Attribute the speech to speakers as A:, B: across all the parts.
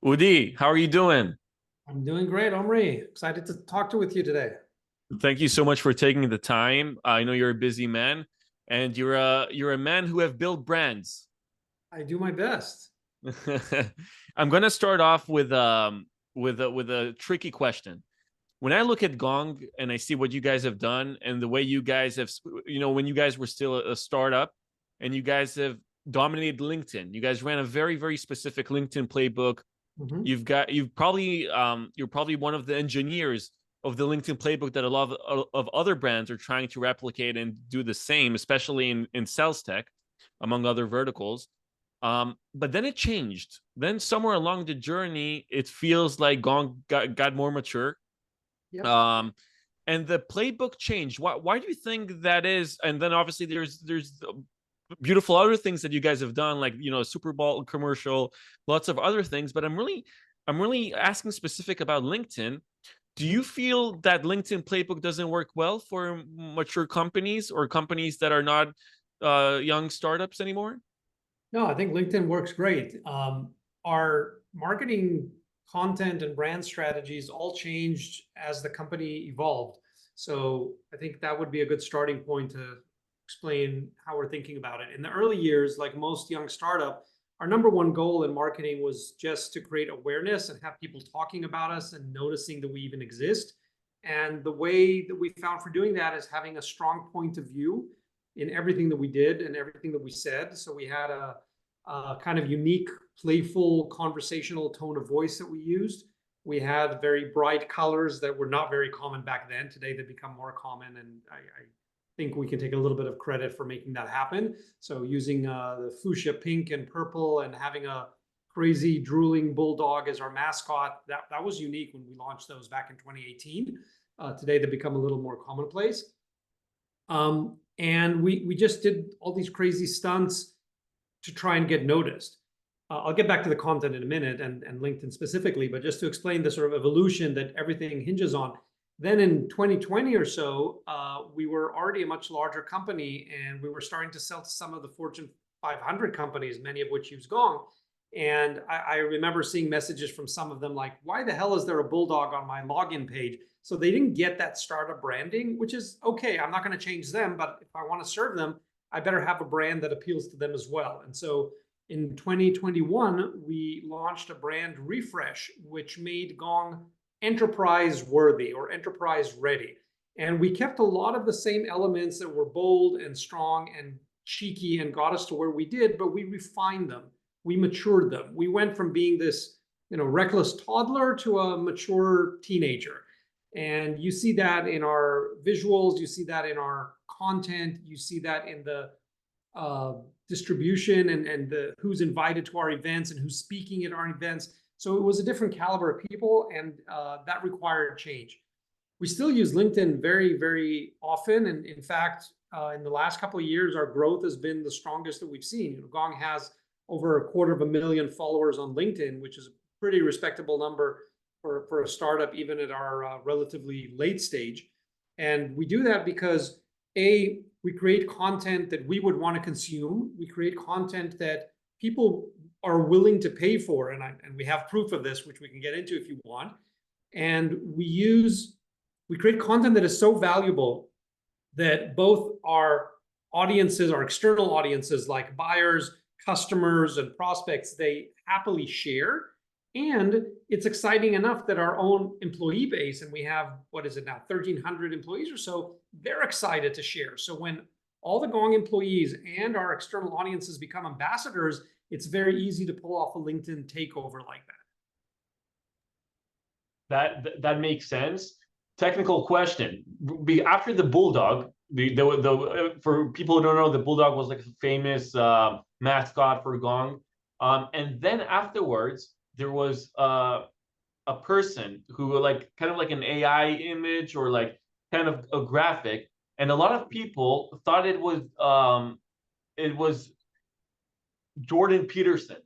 A: Udi, how are you doing?
B: I'm doing great, Omri. Excited to talk with you today.
A: Thank you so much for taking the time. I know you're a busy man, and you're a man who have built brands.
B: I do my best.
A: I'm gonna start off with a tricky question. When I look at Gong and I see what you guys have done and the way you guys have, when you guys were still a startup and you guys have dominated LinkedIn, you guys ran a very, very specific LinkedIn playbook.
B: Hmm.
A: You're probably one of the engineers of the LinkedIn playbook that a lot of other brands are trying to replicate and do the same, especially in sales tech, among other verticals. But then it changed. Then somewhere along the journey, it feels like Gong got more mature.
B: Yep.
A: Um, and the playbook changed. Why do you think that is? And then obviously there's beautiful other things that you guys have done, like Super Bowl commercial, lots of other things. But I'm really asking specific about LinkedIn. Do you feel that LinkedIn playbook doesn't work well for mature companies or companies that are not young startups anymore?
B: No, I think LinkedIn works great. Our marketing content and brand strategies all changed as the company evolved. So I think that would be a good starting point to explain how we're thinking about it. In the early years, like most young startup, our number one goal in marketing was just to create awareness and have people talking about us and noticing that we even exist. And the way that we found for doing that is having a strong point of view in everything that we did and everything that we said. So we had a kind of unique, playful, conversational tone of voice that we used. We had very bright colors that were not very common back then. Today, they've become more common, and I think we can take a little bit of credit for making that happen. So using the fuchsia pink and purple and having a crazy drooling bulldog as our mascot, that was unique when we launched those back in 2018. Today, they become a little more commonplace. And we just did all these crazy stunts to try and get noticed. I'll get back to the content in a minute and LinkedIn specifically, but just to explain the sort of evolution that everything hinges on. Then in 2020 or so, we were already a much larger company and we were starting to sell to some of the Fortune 500 companies, many of which use Gong. And I remember seeing messages from some of them like, why the hell is there a bulldog on my login page? So they didn't get that startup branding, which is okay. I'm not going to change them, but if I want to serve them, I better have a brand that appeals to them as well. And so in 2021, we launched a brand refresh, which made Gong enterprise worthy or enterprise ready. And we kept a lot of the same elements that were bold and strong and cheeky and got us to where we did, but we refined them. We matured them. We went from being this, reckless toddler to a mature teenager. And you see that in our visuals, you see that in our content, you see that in the distribution and the who's invited to our events and who's speaking at our events. So it was a different caliber of people, and that required change. We still use LinkedIn very, very often. And in fact, in the last couple of years, our growth has been the strongest that we've seen. Gong has over 250,000 followers on LinkedIn, which is a pretty respectable number for a startup, even at our relatively late stage. And we do that because we create content that we would want to consume. We create content that people are willing to pay for. And we have proof of this, which we can get into if you want. And we create content that is so valuable that both our audiences, our external audiences like buyers, customers, and prospects, they happily share. And it's exciting enough that our own employee base, and we have, what is it now, 1,300 employees or so, they're excited to share. So when all the Gong employees and our external audiences become ambassadors, it's very easy to pull off a LinkedIn takeover like
A: That makes sense. Technical question. After the bulldog, for people who don't know, the bulldog was like a famous mascot for Gong. And then afterwards, there was a person who like kind of like an AI image or like kind of a graphic, and a lot of people thought it was Jordan Peterson.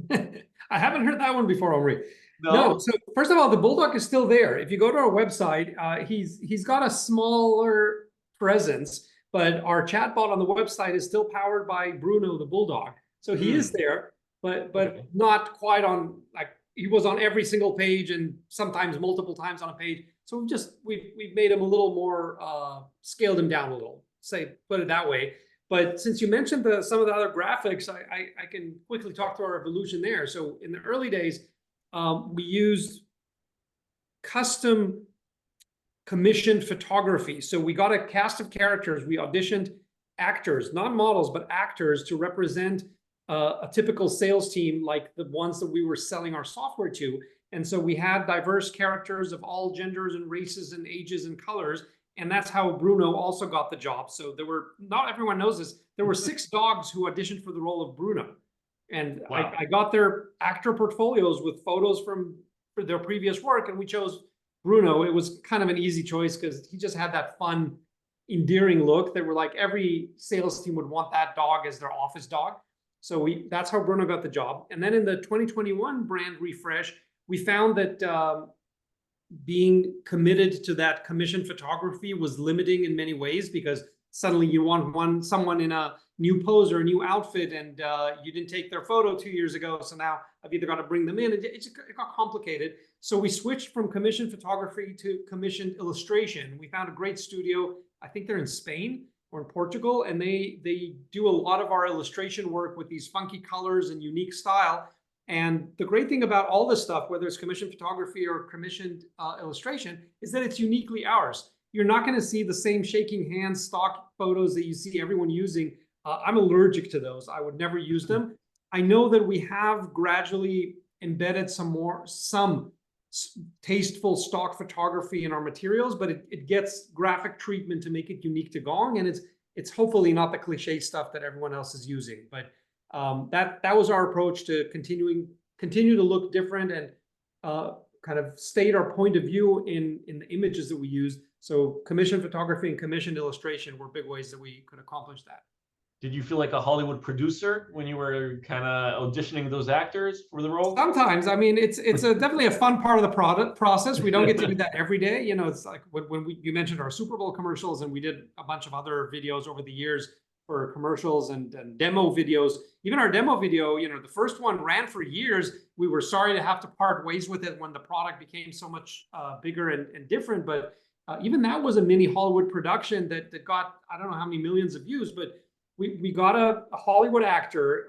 B: that. I haven't heard that one before, Omri. No,
A: No.
B: so first of all, the bulldog is still there. If you go to our website, he's got a smaller presence, but our chatbot on the website is still powered by Bruno the bulldog. So he is
A: Hmm.
B: there, but
A: Okay.
B: not quite on like he was on every single page and sometimes multiple times on a page. So we've made him a little more, scaled him down a little, put it that way. But since you mentioned some of the other graphics, I can quickly talk to our evolution there. So in the early days, we used custom commissioned photography. So we got a cast of characters. We auditioned actors, not models, but actors to represent a typical sales team like the ones that we were selling our software to. And so we had diverse characters of all genders and races and ages and colors. And that's how Bruno also got the job. So there were, not everyone knows this, there were 6 dogs who auditioned for the role of Bruno. And
A: Wow.
B: I got their actor portfolios with photos from their previous work, and we chose Bruno. It was kind of an easy choice because he just had that fun, endearing look that were like every sales team would want that dog as their office dog. So that's how Bruno got the job. And then in the 2021 brand refresh, we found that being committed to that commission photography was limiting in many ways, because suddenly you want someone in a new pose or a new outfit, and you didn't take their photo 2 years ago. So now I've either got to bring them in. It got complicated. So we switched from commissioned photography to commissioned illustration. We found a great studio. I think they're in Spain or in Portugal, and they do a lot of our illustration work with these funky colors and unique style. And the great thing about all this stuff, whether it's commissioned photography or commissioned illustration, is that it's uniquely ours. You're not going to see the same shaking hands stock photos that you see everyone using. I'm allergic to those. I would never use them. I know that we have gradually embedded some tasteful stock photography in our materials, but it gets graphic treatment to make it unique to Gong, and it's hopefully not the cliche stuff that everyone else is using. But that was our approach to continue to look different and kind of state our point of view in the images that we use. So commissioned photography and commissioned illustration were big ways that we could accomplish that.
A: Did you feel like a Hollywood producer when you were kind of auditioning those actors for the role?
B: Sometimes. I mean, it's definitely a fun part of the process. We don't get to do that every day. You know, it's like when you mentioned our Super Bowl commercials, and we did a bunch of other videos over the years for commercials and demo videos. Even our demo video, you know, the first one ran for years. We were sorry to have to part ways with it when the product became so much bigger and different. But even that was a mini Hollywood production that got, I don't know how many millions of views, but we got a Hollywood actor.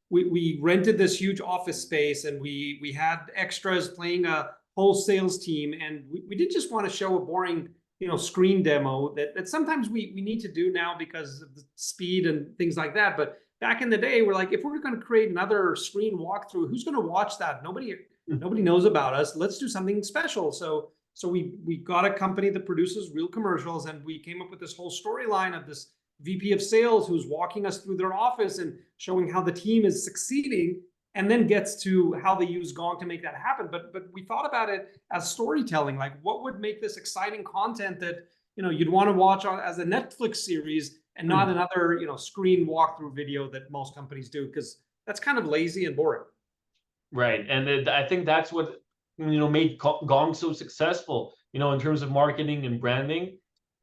B: We rented this huge office space, and we had extras playing a whole sales team. And we didn't just want to show a boring, you know, screen demo that sometimes we need to do now because of the speed and things like that. But back in the day, we're like, if we're going to create another screen walkthrough, who's going to watch that? Nobody knows about us. Let's do something special. So we got a company that produces real commercials, and we came up with this whole storyline of this VP of sales who's walking us through their office and showing how the team is succeeding, and then gets to how they use Gong to make that happen. But we thought about it as storytelling, like what would make this exciting content that, you know, you'd want to watch as a Netflix series and not another, you know, screen walkthrough video that most companies do, because that's kind of lazy and boring.
A: Right. And I think that's what, you know, made Gong so successful, you know, in terms of marketing and branding.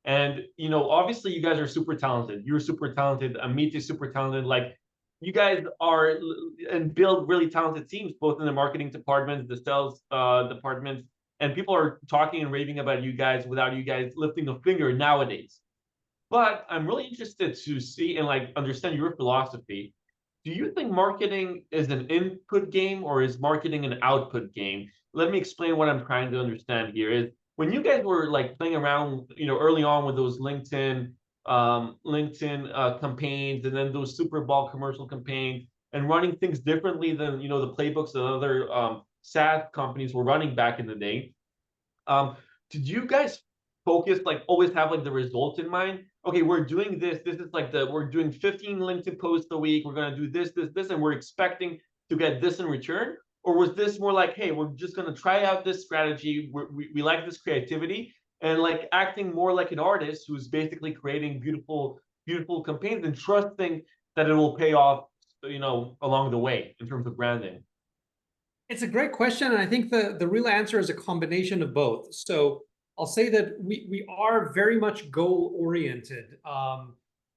A: And, you know, obviously you guys are super talented. You're super talented. Amit is super talented. Like, you guys are and build really talented teams, both in the marketing departments, the sales departments, and people are talking and raving about you guys without you guys lifting a finger nowadays. But I'm really interested to see and like understand your philosophy. Do you think marketing is an input game, or is marketing an output game? Let me explain what I'm trying to understand here. Is when you guys were like playing around, you know, early on with those LinkedIn campaigns, and then those Super Bowl commercial campaigns, and running things differently than, you know, the playbooks that other SaaS companies were running back in the day. Did you guys focus, like always have like the result in mind? Okay, we're doing this. This is like we're doing 15 LinkedIn posts a week. We're gonna do this, and we're expecting to get this in return. Or was this more like, hey, we're just gonna try out this strategy. We like this creativity, and like acting more like an artist who's basically creating beautiful campaigns and trusting that it will pay off, you know, along the way in terms of branding?
B: It's a great question, and I think the real answer is a combination of both. So I'll say that we are very much goal oriented.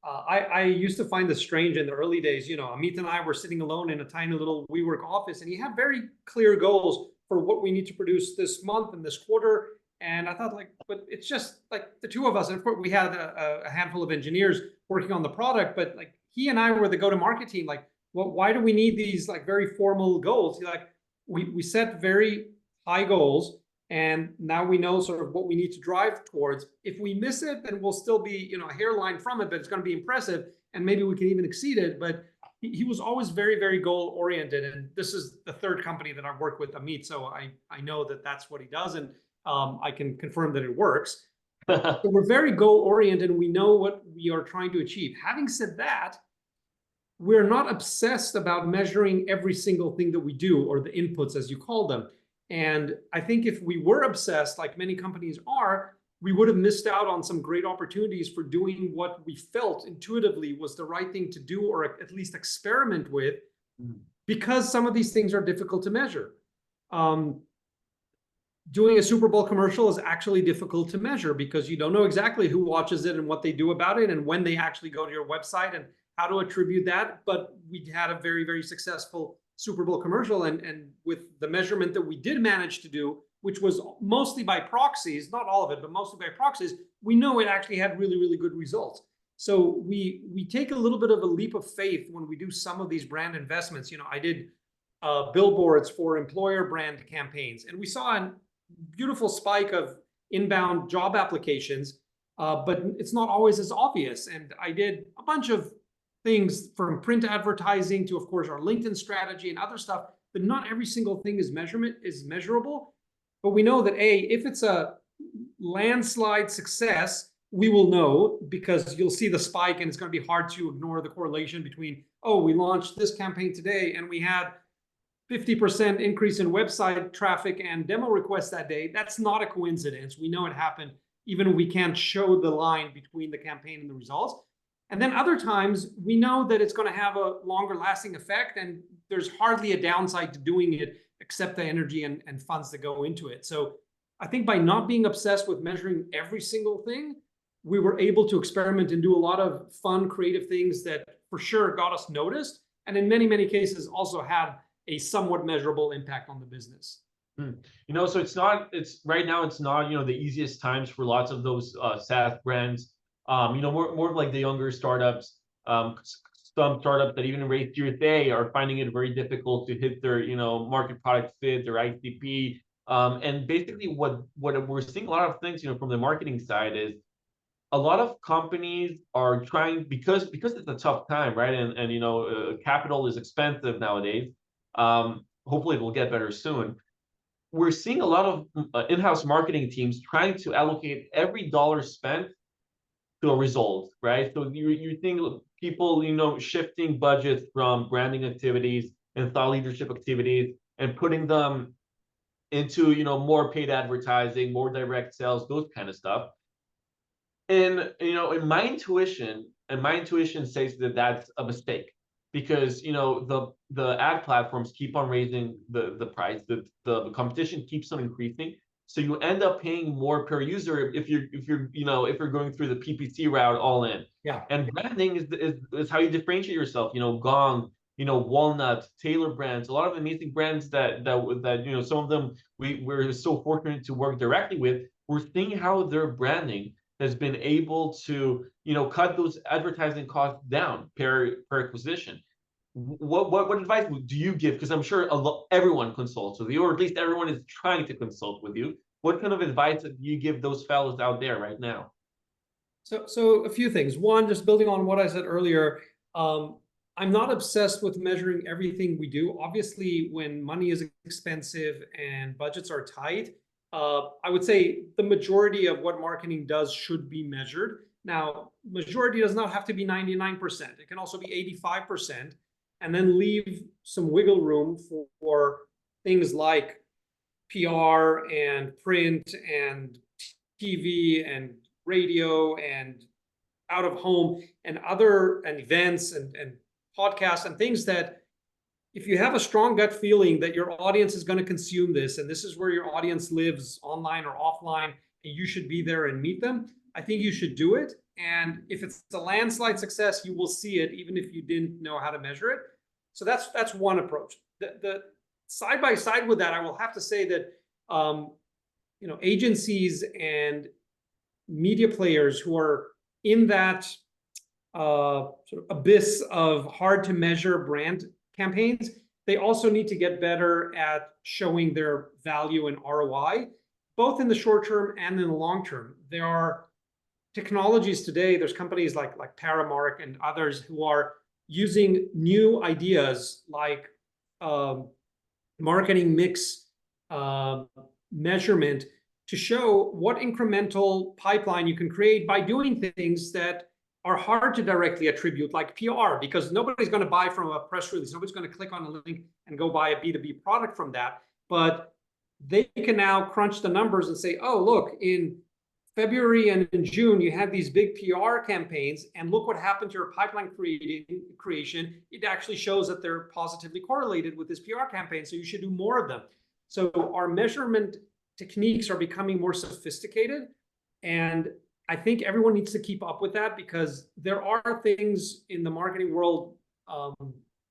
B: I used to find this strange in the early days. You know, Amit and I were sitting alone in a tiny little WeWork office, and he had very clear goals for what we need to produce this month and this quarter. And I thought, like, but it's just like the two of us. And of course, we had a handful of engineers working on the product, but like he and I were the go-to-market team. Like, well, why do we need these like very formal goals? Like, we set very high goals, and now we know sort of what we need to drive towards. If we miss it, then we'll still be, you know, a hairline from it, but it's going to be impressive, and maybe we can even exceed it. But he was always very, very goal oriented, and this is the third company that I've worked with, Amit, so I know that that's what he does, and I can confirm that it works. So we're very goal oriented, and we know what we are trying to achieve. Having said that, we're not obsessed about measuring every single thing that we do, or the inputs, as you call them. And I think if we were obsessed, like many companies are, we would have missed out on some great opportunities for doing what we felt intuitively was the right thing to do, or at least experiment with, because some of these things are difficult to measure. Doing a Super Bowl commercial is actually difficult to measure because you don't know exactly who watches it and what they do about it and when they actually go to your website and how to attribute that. But we had a very, very successful Super Bowl commercial, and with the measurement that we did manage to do, which was mostly by proxies, not all of it, but mostly by proxies, we know it actually had really, really good results. So we take a little bit of a leap of faith when we do some of these brand investments. You know, I did billboards for employer brand campaigns, and we saw a beautiful spike of inbound job applications, but it's not always as obvious. And I did a bunch of things from print advertising to, of course, our LinkedIn strategy and other stuff, but not every single thing is measurable. But we know that if it's a landslide success, we will know, because you'll see the spike, and it's going to be hard to ignore the correlation between, oh, we launched this campaign today and we had 50% increase in website traffic and demo requests that day. That's not a coincidence. We know it happened, even if we can't show the line between the campaign and the results. And then other times, we know that it's going to have a longer lasting effect, and there's hardly a downside to doing it except the energy and funds that go into it. So I think by not being obsessed with measuring every single thing, we were able to experiment and do a lot of fun, creative things that for sure got us noticed, and in many, many cases also had a somewhat measurable impact on the business.
A: You know, so it's right now, it's not, you know, the easiest times for lots of those SaaS brands. You know, more like the younger startups, some startups that even raised Series A are finding it very difficult to hit their, you know, market product fit, their ICP. And basically what we're seeing a lot of things, you know, from the marketing side is a lot of companies are trying, because it's a tough time, right? And you know, capital is expensive nowadays. Hopefully it will get better soon. We're seeing a lot of in-house marketing teams trying to allocate every dollar spent to a result, right? So you're seeing people, you know, shifting budgets from branding activities and thought leadership activities and putting them into, you know, more paid advertising, more direct sales, those kind of stuff. And, you know, in my intuition says that that's a mistake, because, you know, the ad platforms keep on raising the price, the competition keeps on increasing. So you end up paying more per user if you're going through the PPC route all in.
B: Yeah.
A: And branding is how you differentiate yourself. You know, Gong, you know, Walnut, Taylor brands, a lot of amazing brands that you know, some of them we're so fortunate to work directly with. We're seeing how their branding has been able to, you know, cut those advertising costs down per acquisition. What advice do you give? Because I'm sure everyone consults with you, or at least everyone is trying to consult with you. What kind of advice do you give those fellows out there right now?
B: So a few things. One, just building on what I said earlier, I'm not obsessed with measuring everything we do. Obviously, when money is expensive and budgets are tight, I would say the majority of what marketing does should be measured. Now, majority does not have to be 99%. It can also be 85%, and then leave some wiggle room for things like PR and print and TV and radio and out of home and other and events and podcasts and things that, if you have a strong gut feeling that your audience is going to consume this, and this is where your audience lives, online or offline, and you should be there and meet them, I think you should do it. And if it's a landslide success, you will see it even if you didn't know how to measure it. So that's one approach. The side by side with that, I will have to say that agencies and media players who are in that sort of abyss of hard to measure brand campaigns, they also need to get better at showing their value and ROI, both in the short term and in the long term. There are technologies today, there's companies like Paramark and others who are using new ideas like marketing mix measurement to show what incremental pipeline you can create by doing things that are hard to directly attribute, like PR, because nobody's going to buy from a press release. Nobody's going to click on a link and go buy a B2B product from that. But they can now crunch the numbers and say, oh, look, in February and in June, you had these big PR campaigns, and look what happened to your pipeline creation. It actually shows that they're positively correlated with this PR campaign, so you should do more of them. So our measurement techniques are becoming more sophisticated, and I think everyone needs to keep up with that, because there are things in the marketing world,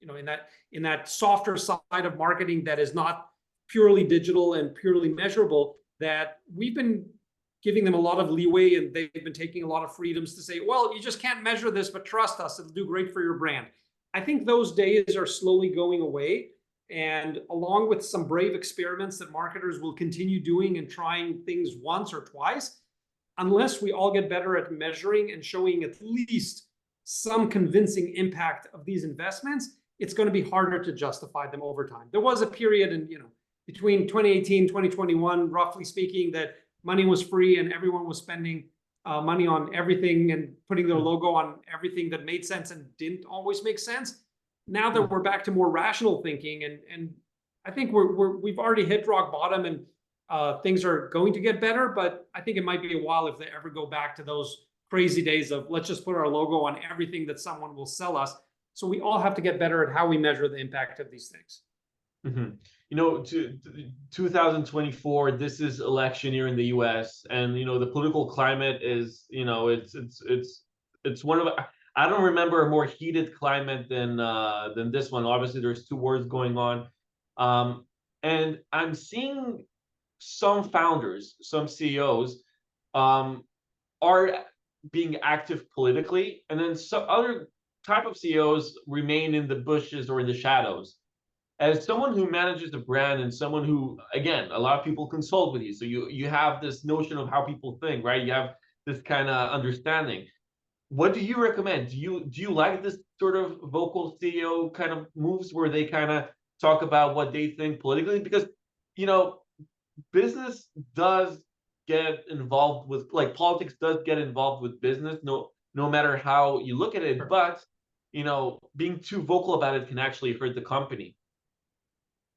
B: in that softer side of marketing that is not purely digital and purely measurable, that we've been giving them a lot of leeway, and they've been taking a lot of freedoms to say, well, you just can't measure this, but trust us, it'll do great for your brand. I think those days are slowly going away. And along with some brave experiments that marketers will continue doing and trying things once or twice, unless we all get better at measuring and showing at least some convincing impact of these investments, it's going to be harder to justify them over time. There was a period in, between 2018, 2021, roughly speaking, that money was free and everyone was spending money on everything and putting their logo on everything that made sense and didn't always make sense. Now that we're back to more rational thinking, and I think we've already hit rock bottom, and things are going to get better, but I think it might be a while if they ever go back to those crazy days of let's just put our logo on everything that someone will sell us. So we all have to get better at how we measure the impact of these things.
A: Mm-hmm. 2024, this is election year in the US, and the political climate is, it's one of, I don't remember a more heated climate than this one. Obviously there's two wars going on, and I'm seeing some founders, some CEOs are being active politically, and then some other type of CEOs remain in the bushes or in the shadows. As someone who manages a brand and someone who, again, a lot of people consult with you, so you have this notion of how people think, right? You have this kind of understanding. What do you recommend? Do you like this sort of vocal CEO kind of moves where they kind of talk about what they think politically? Because business does get involved with, like, politics does get involved with business, no matter how you look at it.
B: Sure.
A: But being too vocal about it can actually hurt the company.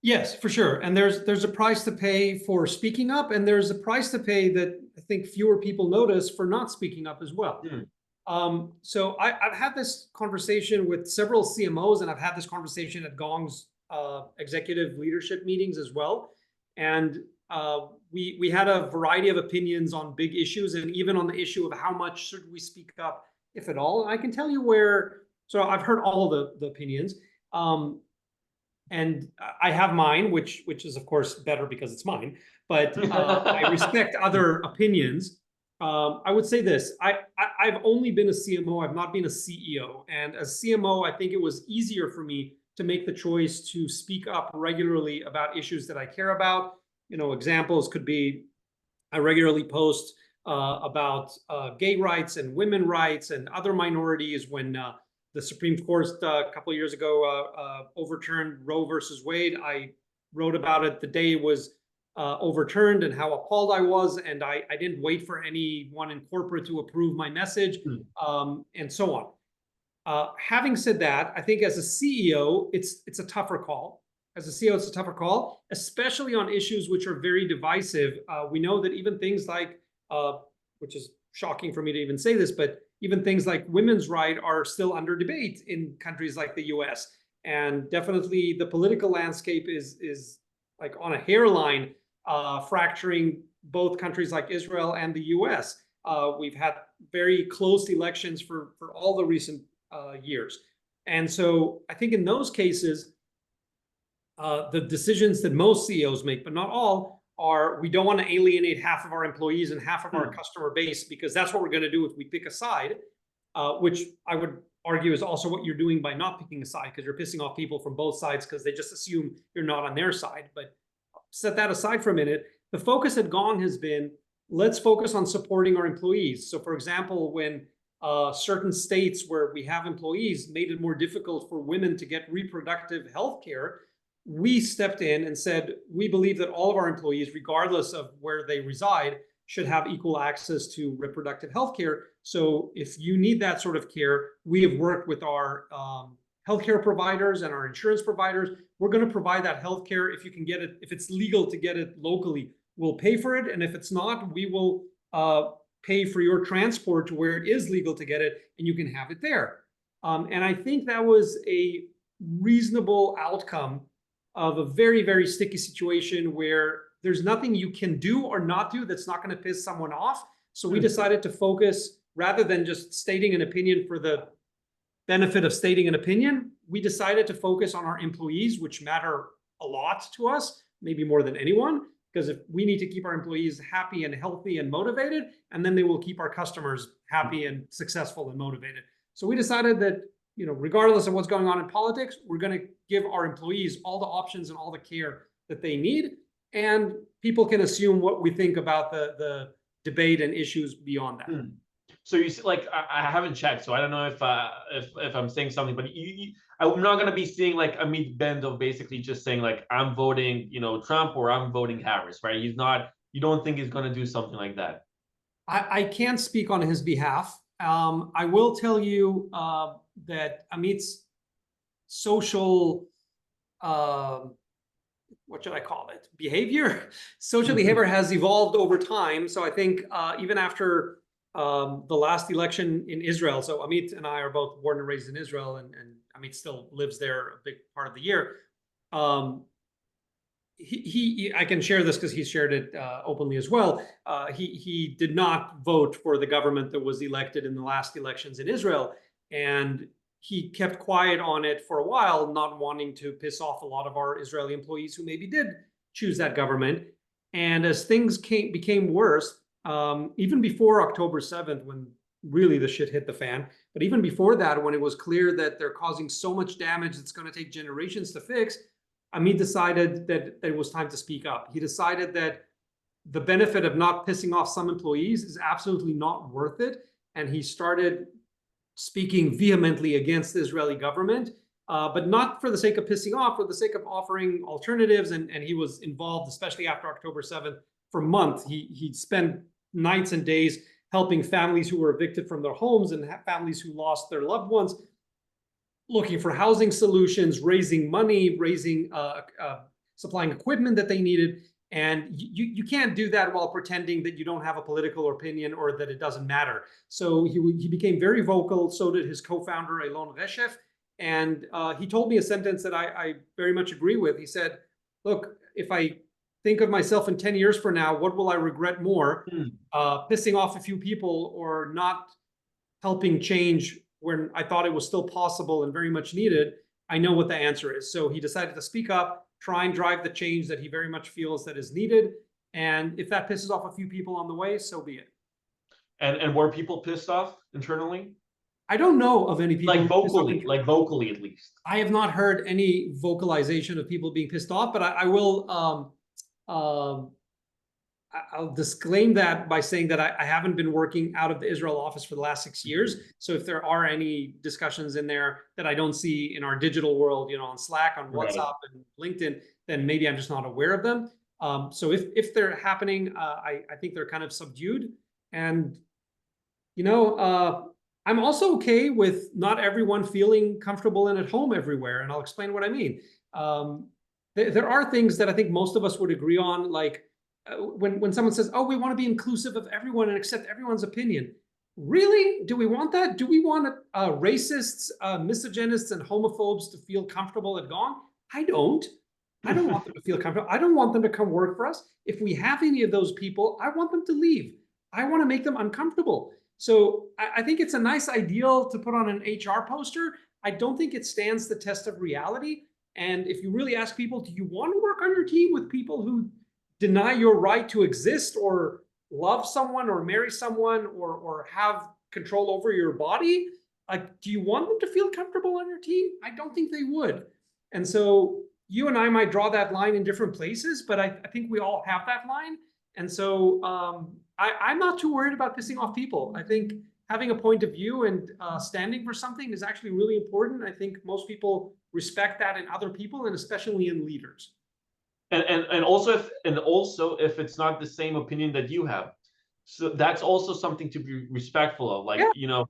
B: Yes, for sure. And there's a price to pay for speaking up, and there's a price to pay that I think fewer people notice for not speaking up as well. So I've had this conversation with several CMOs, and I've had this conversation at Gong's executive leadership meetings as well. And we had a variety of opinions on big issues, and even on the issue of how much should we speak up, if at all. And I can tell you so I've heard all the opinions. And I have mine, which is of course better because it's mine, but I respect other opinions. I would say this, I've only been a CMO, I've not been a CEO. And as CMO, I think it was easier for me to make the choice to speak up regularly about issues that I care about. Examples could be, I regularly post about gay rights and women rights and other minorities. When the Supreme Court a couple of years ago overturned Roe versus Wade, I wrote about it the day it was overturned and how appalled I was. And I didn't wait for anyone in corporate to approve my message, and so on. Having said that, I think as a CEO, it's a tougher call. As a CEO, it's a tougher call, especially on issues which are very divisive. We know that even things like, which is shocking for me to even say this, but even things like women's rights are still under debate in countries like the US. And definitely the political landscape is like on a hairline, fracturing both countries like Israel and the US. We've had very close elections for all the recent years. And so I think in those cases, the decisions that most CEOs make, but not all, are we don't want to alienate half of our employees and half of our customer base, because that's what we're going to do if we pick a side, which I would argue is also what you're doing by not picking a side, because you're pissing off people from both sides because they just assume you're not on their side. But set that aside for a minute. The focus at Gong has been, let's focus on supporting our employees. So for example, when certain states where we have employees made it more difficult for women to get reproductive health care, we stepped in and said, we believe that all of our employees, regardless of where they reside, should have equal access to reproductive health care. So if you need that sort of care, we have worked with our healthcare providers and our insurance providers. We're going to provide that healthcare. If you can get it, if it's legal to get it locally, we'll pay for it. And if it's not, we will pay for your transport to where it is legal to get it, and you can have it there. And I think that was a reasonable outcome of a very, very sticky situation where there's nothing you can do or not do that's not going to piss someone off. So we decided to focus, rather than just stating an opinion for the benefit of stating an opinion, we decided to focus on our employees, which matter a lot to us, maybe more than anyone, because if we need to keep our employees happy and healthy and motivated, and then they will keep our customers happy and successful and motivated. So we decided that, you know, regardless of what's going on in politics, we're going to give our employees all the options and all the care that they need. And people can assume what we think about the debate and issues beyond that.
A: So you like, I haven't checked, so I don't know if I'm saying something, but I'm not going to be seeing like Amit Bendov basically just saying like, I'm voting, you know, Trump, or I'm voting Harris, right? He's not. You don't think he's going to do something like that?
B: I can't speak on his behalf. I will tell you that Amit's social, what should I call it? Behavior? Social behavior has evolved over time. So I think even after the last election in Israel, so Amit and I are both born and raised in Israel, and Amit still lives there a big part of the year. I can share this because he shared it openly as well. He did not vote for the government that was elected in the last elections in Israel, and he kept quiet on it for a while, not wanting to piss off a lot of our Israeli employees who maybe did choose that government. And as things became worse, even before October 7th, when really the shit hit the fan, but even before that, when it was clear that they're causing so much damage it's going to take generations to fix, Amit decided that it was time to speak up. He decided that the benefit of not pissing off some employees is absolutely not worth it. And he started speaking vehemently against the Israeli government, but not for the sake of pissing off, for the sake of offering alternatives. And he was involved, especially after October 7th, for months. He spent nights and days helping families who were evicted from their homes and families who lost their loved ones, looking for housing solutions, raising money, supplying equipment that they needed. And you can't do that while pretending that you don't have a political opinion or that it doesn't matter. So he became very vocal. So did his co-founder, Elon Reshef. And he told me a sentence that I very much agree with. He said, look, if I think of myself in 10 years from now, what will I regret more? Pissing off a few people or not helping change when I thought it was still possible and very much needed? I know what the answer is. So he decided to speak up, try and drive the change that he very much feels that is needed. And if that pisses off a few people on the way, so be it.
A: And were people pissed off internally?
B: I don't know of any people
A: like vocally at least.
B: I have not heard any vocalization of people being pissed off, but I will I'll disclaim that by saying that I haven't been working out of the Israel office for the last 6 years. So if there are any discussions in there that I don't see in our digital world, you know, on Slack, on WhatsApp and LinkedIn, then maybe I'm just not aware of them. So if they're happening, I think they're kind of subdued. And, you know, I'm also okay with not everyone feeling comfortable and at home everywhere. And I'll explain what I mean. There are things that I think most of us would agree on, like when someone says, oh, we want to be inclusive of everyone and accept everyone's opinion. Really? Do we want that? Do we want racists, misogynists, and homophobes to feel comfortable at Gong? I don't. I don't want them to feel comfortable. I don't want them to come work for us. If we have any of those people, I want them to leave. I want to make them uncomfortable. So I think it's a nice ideal to put on an HR poster. I don't think it stands the test of reality. And if you really ask people, do you want to work on your team with people who deny your right to exist or love someone or marry someone or have control over your body? Like, do you want them to feel comfortable on your team? I don't think they would. And so you and I might draw that line in different places, but I think we all have that line. And so I'm not too worried about pissing off people. I think having a point of view and standing for something is actually really important. I think most people respect that in other people and especially in leaders.
A: And also if it's not the same opinion that you have, so that's also something to be respectful of. Like,
B: Yeah.
A: you know,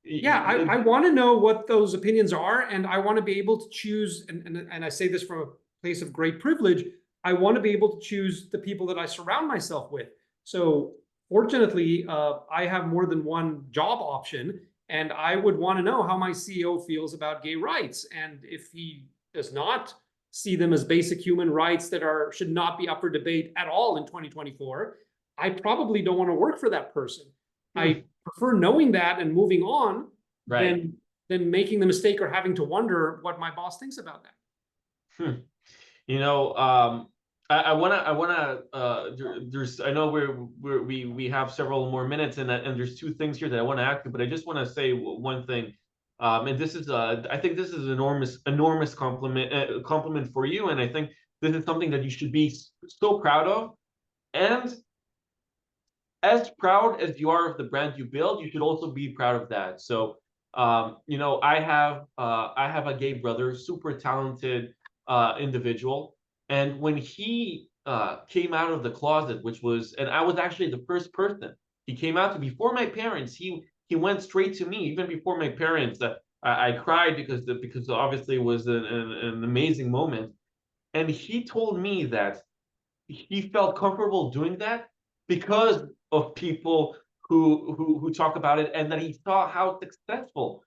B: Yeah, I want to know what those opinions are, and I want to be able to choose, and I say this from a place of great privilege, I want to be able to choose the people that I surround myself with. So fortunately, I have more than one job option, and I would want to know how my CEO feels about gay rights. And if he does not see them as basic human rights that should not be up for debate at all in 2024, I probably don't want to work for that person. I prefer knowing that and moving on
A: right.
B: than making the mistake or having to wonder what my boss thinks about that.
A: You know, there's, I know we have several more minutes, and there's two things here that I want to ask you, but I just want to say one thing. And this is, I think this is enormous compliment for you, and I think this is something that you should be so proud of. And as proud as you are of the brand you build, you should also be proud of that. So, you know, I have a gay brother, super talented individual, and when he came out of the closet, and I was actually the first person he came out to before my parents. He went straight to me, even before my parents. I cried because obviously it was an amazing moment, and he told me that he felt comfortable doing that because of people who talk about it, and that he saw how successful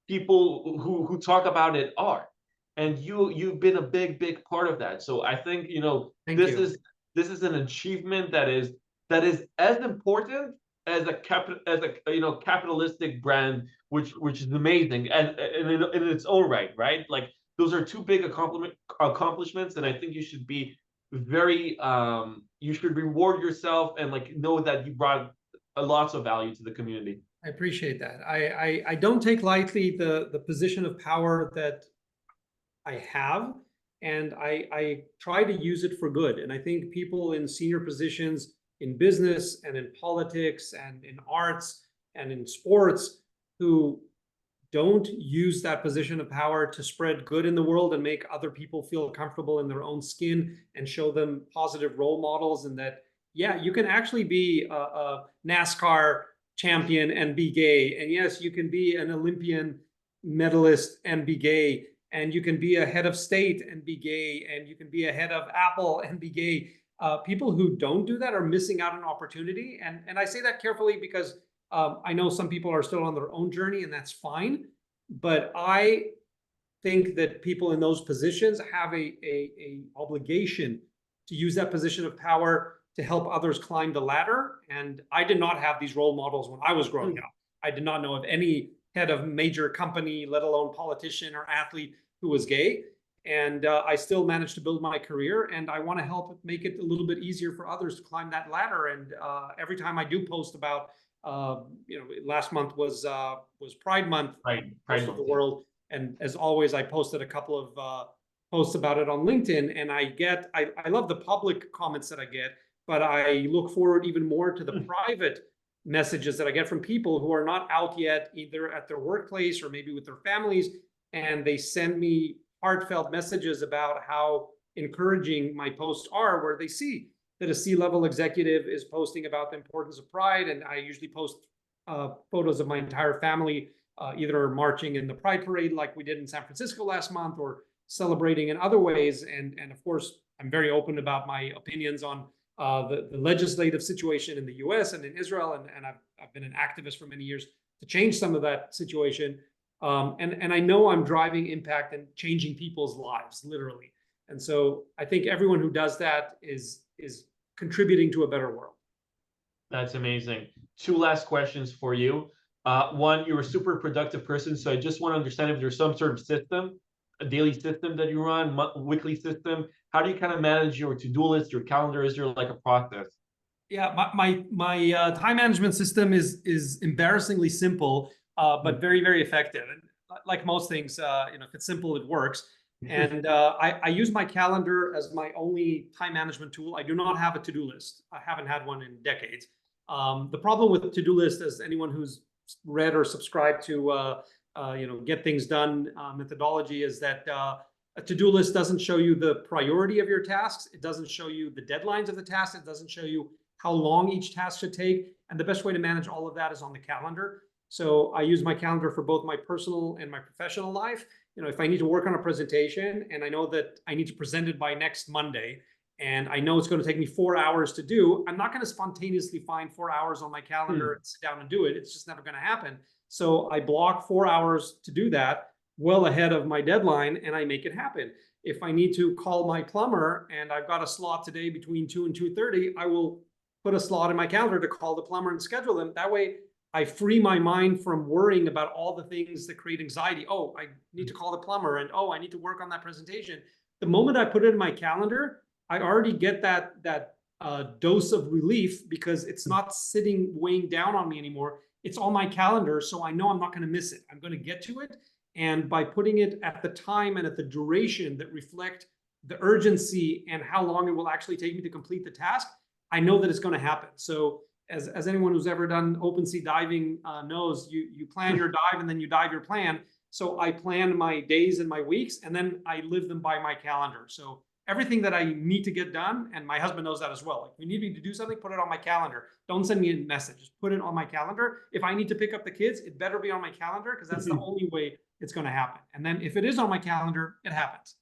A: people who talk about it are. And you've been a big part of that. So I think, you know,
B: Thank you.
A: this is an achievement that is as important as a you know, capitalistic brand, which is amazing, and in its own right, right? Like, those are two big accomplishments, and I think you should be very you should reward yourself and like know that you brought a lots of value to the community.
B: I appreciate that. I don't take lightly the position of power that I have, and I try to use it for good. And I think people in senior positions in business and in politics and in arts and in sports who don't use that position of power to spread good in the world and make other people feel comfortable in their own skin and show them positive role models, and that, yeah, you can actually be a NASCAR champion and be gay. And yes, you can be an Olympian medalist and be gay. And you can be a head of state and be gay. And you can be a head of Apple and be gay. People who don't do that are missing out on opportunity. And I say that carefully because I know some people are still on their own journey, and that's fine. But I think that people in those positions have a obligation to use that position of power to help others climb the ladder. And I did not have these role models when I was growing up. I did not know of any head of major company, let alone politician or athlete, who was gay. And I still managed to build my career, and I want to help make it a little bit easier for others to climb that ladder. And every time I do post about, you know, last month was Pride Month, most of the world, and as always, I posted a couple of posts about it on LinkedIn, and I love the public comments that I get, but I look forward even more to the private messages that I get from people who are not out yet, either at their workplace or maybe with their families, and they send me heartfelt messages about how encouraging my posts are, where they see that a C-level executive is posting about the importance of pride. And I usually post photos of my entire family, either marching in the Pride Parade like we did in San Francisco last month, or celebrating in other ways. And of course, I'm very open about my opinions on the legislative situation in the US and in Israel. And I've been an activist for many years to change some of that situation. And I know I'm driving impact and changing people's lives, literally. And so I think everyone who does that is contributing to a better world.
A: That's amazing. Two last questions for you. One, you're a super productive person, so I just want to understand if there's some sort of system, a daily system that you run, weekly system. How do you kind of manage your to-do list, your calendar? Is there like a process?
B: Yeah, my time management system is embarrassingly simple, but very effective. And like most things, if it's simple, it works. And I use my calendar as my only time management tool. I do not have a to-do list. I haven't had one in decades. The problem with to-do list, as anyone who's read or subscribed to get things done methodology, is that a to-do list doesn't show you the priority of your tasks. It doesn't show you the deadlines of the tasks. It doesn't show you how long each task should take. And the best way to manage all of that is on the calendar. So I use my calendar for both my personal and my professional life. If I need to work on a presentation and I know that I need to present it by next Monday, and I know it's going to take me 4 hours to do, I'm not going to spontaneously find 4 hours on my calendar and sit down and do it. It's just never going to happen. So I block 4 hours to do that well ahead of my deadline, and I make it happen. If I need to call my plumber and I've got a slot today between 2 and 2:30, I will put a slot in my calendar to call the plumber and schedule them. That way I free my mind from worrying about all the things that create anxiety. Oh, I need to call the plumber, and oh, I need to work on that presentation. The moment I put it in my calendar, I already get that dose of relief, because it's not sitting weighing down on me anymore. It's on my calendar, so I know I'm not going to miss it. I'm going to get to it. And by putting it at the time and at the duration that reflect the urgency and how long it will actually take me to complete the task, I know that it's going to happen. So as anyone who's ever done open sea diving knows, you plan your dive and then you dive your plan. So I plan my days and my weeks, and then I live them by my calendar. So everything that I need to get done, and my husband knows that as well. Like, if you need me to do something, put it on my calendar. Don't send me a message. Just put it on my calendar. If I need to pick up the kids, it better be on my calendar, because that's the only way it's going to happen. And then if it is on my calendar, it happens.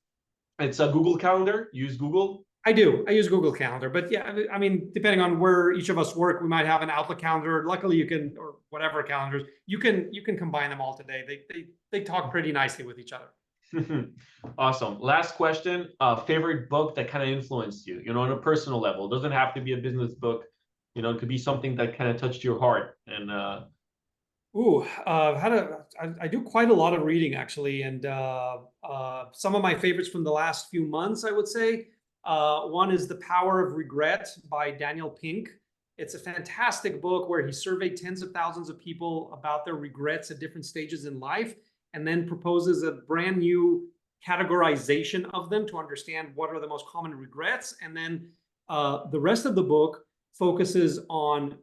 A: It's a Google Calendar. Use Google.
B: I do. I use Google Calendar, but yeah, I mean, depending on where each of us work, we might have an Outlook calendar. Luckily, you can, or whatever calendars, you can combine them all today. They talk pretty nicely with each other.
A: Awesome. Last question. Favorite book that kind of influenced you, on a personal level. It doesn't have to be a business book. It could be something that kind of touched your heart. And
B: I do quite a lot of reading, actually, and some of my favorites from the last few months, I would say. One is The Power of Regret by Daniel Pink. It's a fantastic book where he surveyed tens of thousands of people about their regrets at different stages in life, and then proposes a brand new categorization of them to understand what are the most common regrets. And then the rest of the book focuses on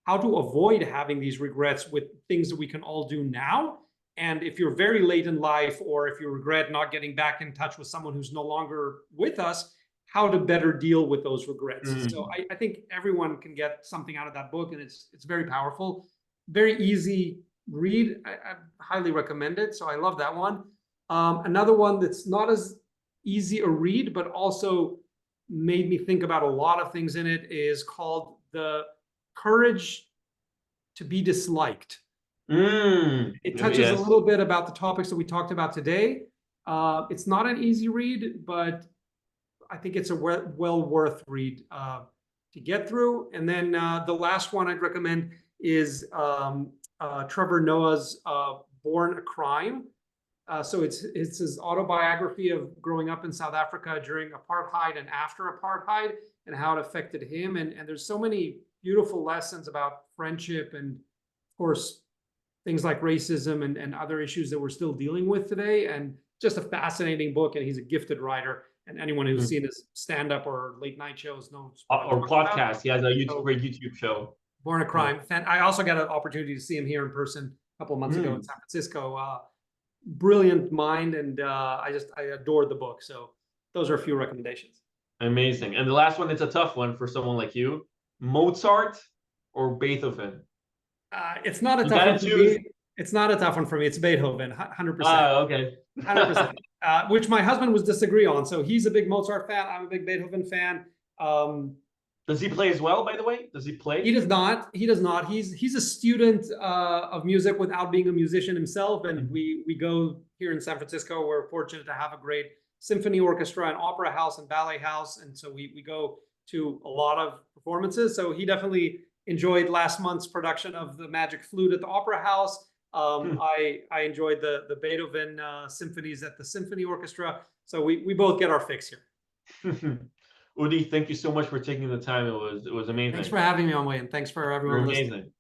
B: how to avoid having these regrets with things that we can all do now. And if you're very late in life, or if you regret not getting back in touch with someone who's no longer with us, how to better deal with those regrets. So I think everyone can get something out of that book, and it's very powerful, very easy read. I highly recommend it. So I love that one. Another one that's not as easy a read, but also made me think about a lot of things in it, is called The Courage to Be Disliked. It touches a little bit about the topics that we talked about today. It's not an easy read, but I think it's a well worth read to get through. And then the last one I'd recommend is Trevor Noah's Born a Crime. So it's his autobiography of growing up in South Africa during apartheid and after apartheid, and how it affected him. And there's so many beautiful lessons about friendship, and of course things like racism and other issues that we're still dealing with today. And just a fascinating book. And he's a gifted writer. And anyone who's seen his stand-up or late-night shows knows.
A: Or podcast. He has a great YouTube show.
B: Born a Crime. I also got an opportunity to see him here in person a couple of months ago in San Francisco. Brilliant mind, and I adored the book. So those are a few recommendations.
A: Amazing. And the last one, it's a tough one for someone like you. Mozart or Beethoven?
B: It's not a tough one for me. It's not a tough one for me. It's Beethoven, 100%.
A: Okay.
B: 100%. Which my husband would disagree on. So he's a big Mozart fan. I'm a big Beethoven fan.
A: Does he play as well, by the way? Does he play?
B: He does not. He does not. He's a student of music without being a musician himself. And we go here in San Francisco. We're fortunate to have a great symphony orchestra and opera house and ballet house. And so we go to a lot of performances. So he definitely enjoyed last month's production of the Magic Flute at the Opera House. I enjoyed the Beethoven symphonies at the Symphony Orchestra. So we both get our fix here.
A: Udi, thank you so much for taking the time. It was
B: Thanks
A: amazing.
B: for having me on, Wayne. Thanks for
A: You're
B: everyone listening.
A: amazing.